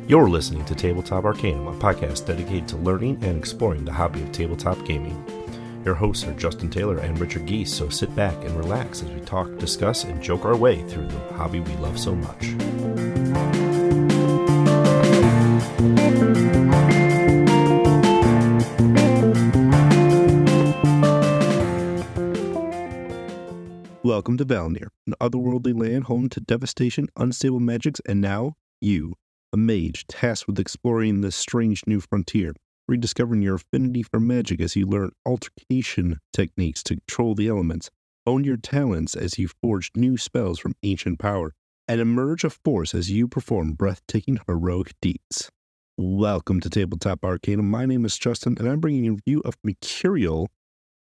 You're listening to Tabletop Arcanum, a podcast dedicated to learning and exploring the hobby of tabletop gaming. Your hosts are Justin Taylor and Richard Geese, so sit back and relax as we talk, discuss, and joke our way through the hobby we love so much. Welcome to Valnir, an otherworldly land home to devastation, unstable magics, and now you, a mage tasked with exploring this strange new frontier, rediscovering your affinity for magic as you learn altercation techniques to control the elements, hone your talents as you forge new spells from ancient power, and emerge a force as you perform breathtaking heroic deeds. Welcome to Tabletop Arcanum. My name is Justin, and I'm bringing you a review of Mercurial,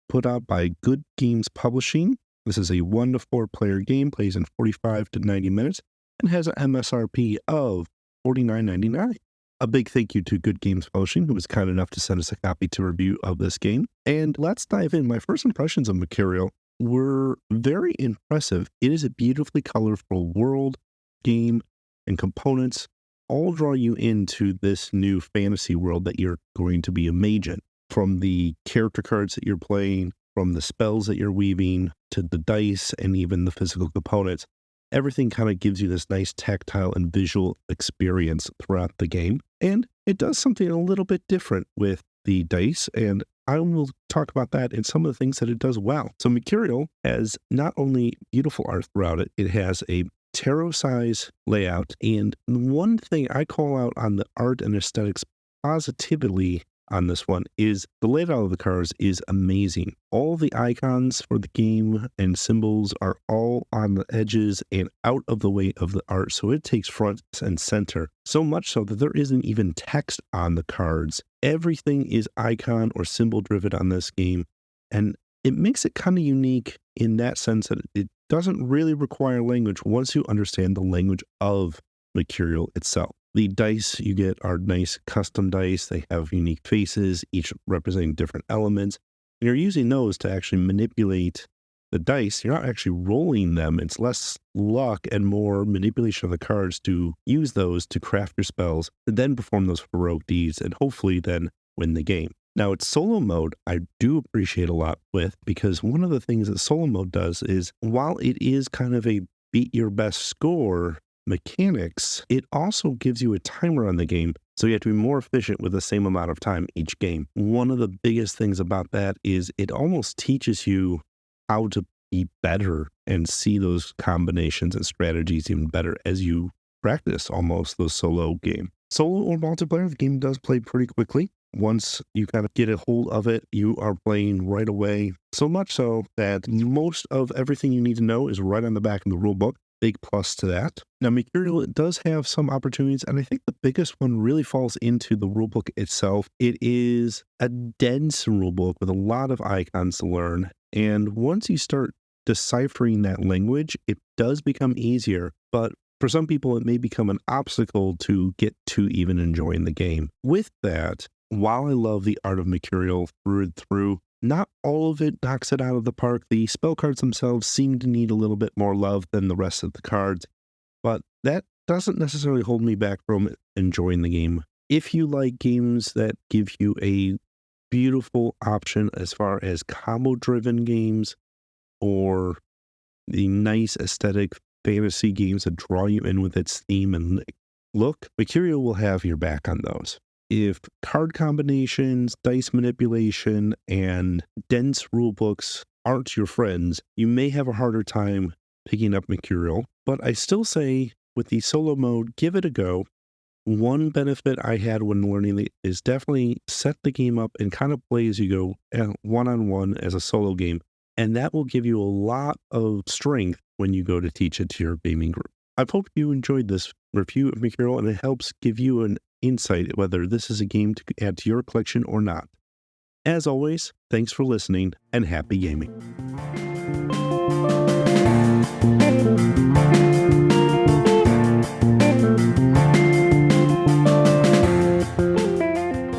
put out by Good Games Publishing. This is a 1 to 4 player game, plays in 45 to 90 minutes, and has an MSRP of $49.99. A big thank you to Good Games Publishing, who was kind enough to send us a copy to review of this game. And let's dive in. My first impressions of Mercurial were very impressive. It is a beautifully colorful world, game, and components all draw you into this new fantasy world that you're going to be a mage in. From the character cards that you're playing, from the spells that you're weaving, to the dice, and even the physical components. Everything kind of gives you this nice tactile and visual experience throughout the game. And it does something a little bit different with the dice, and I will talk about that and some of the things that it does well. So Mercurial has not only beautiful art throughout it, it has a tarot size layout. And one thing I call out on the art and aesthetics positively on this one is the layout of the cards is amazing. All the icons for the game and symbols are all on the edges and out of the way of the art, so it takes front and center. So much so that there isn't even text on the cards. Everything is icon or symbol driven on this game, and it makes it kind of unique in that sense that it doesn't really require language once you understand the language of Mercurial itself. The dice you get are nice custom dice. They have unique faces, each representing different elements. And you're using those to actually manipulate the dice. You're not actually rolling them. It's less luck and more manipulation of the cards to use those to craft your spells, and then perform those heroic deeds, and hopefully then win the game. Now, it's solo mode I do appreciate a lot with, because one of the things that solo mode does is, while it is kind of a beat your best score mechanics, it also gives you a timer on the game, so you have to be more efficient with the same amount of time each game. One of the biggest things about that is it almost teaches you how to be better and see those combinations and strategies even better as you practice almost the solo game. Solo or multiplayer, the game does play pretty quickly. Once you kind of get a hold of it, you are playing right away. So much so that most of everything you need to know is right on the back of the rule book. Big plus to that. Now, Mercurial, it does have some opportunities, and I think the biggest one really falls into the rulebook itself. It is a dense rulebook with a lot of icons to learn, and once you start deciphering that language, it does become easier, but for some people, it may become an obstacle to get to even enjoying the game. With that, while I love the art of Mercurial through and through, not all of it knocks it out of the park. The spell cards themselves seem to need a little bit more love than the rest of the cards, but that doesn't necessarily hold me back from enjoying the game. If you like games that give you a beautiful option as far as combo-driven games or the nice aesthetic fantasy games that draw you in with its theme and look, Mercurial will have your back on those. If card combinations, dice manipulation, and dense rulebooks aren't your friends, you may have a harder time picking up Mercurial. But I still say, with the solo mode, give it a go. One benefit I had when learning it is definitely set the game up and kind of play as you go one-on-one as a solo game. And that will give you a lot of strength when you go to teach it to your gaming group. I hope you enjoyed this review of Mercurial, and it helps give you an insight whether this is a game to add to your collection or not. As always, thanks for listening and happy gaming.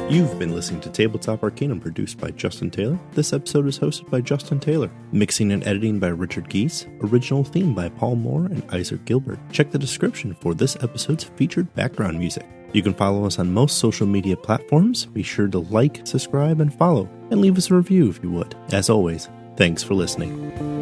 You've been listening to Tabletop Arcanum, produced by Justin Taylor. This episode is hosted by Justin Taylor. Mixing and editing by Richard Geese. Original theme by Paul Moore and Issac Gilbert. Check the description for this episode's featured background music. You can follow us on most social media platforms. Be sure to like, subscribe, and follow, and leave us a review if you would. As always, thanks for listening.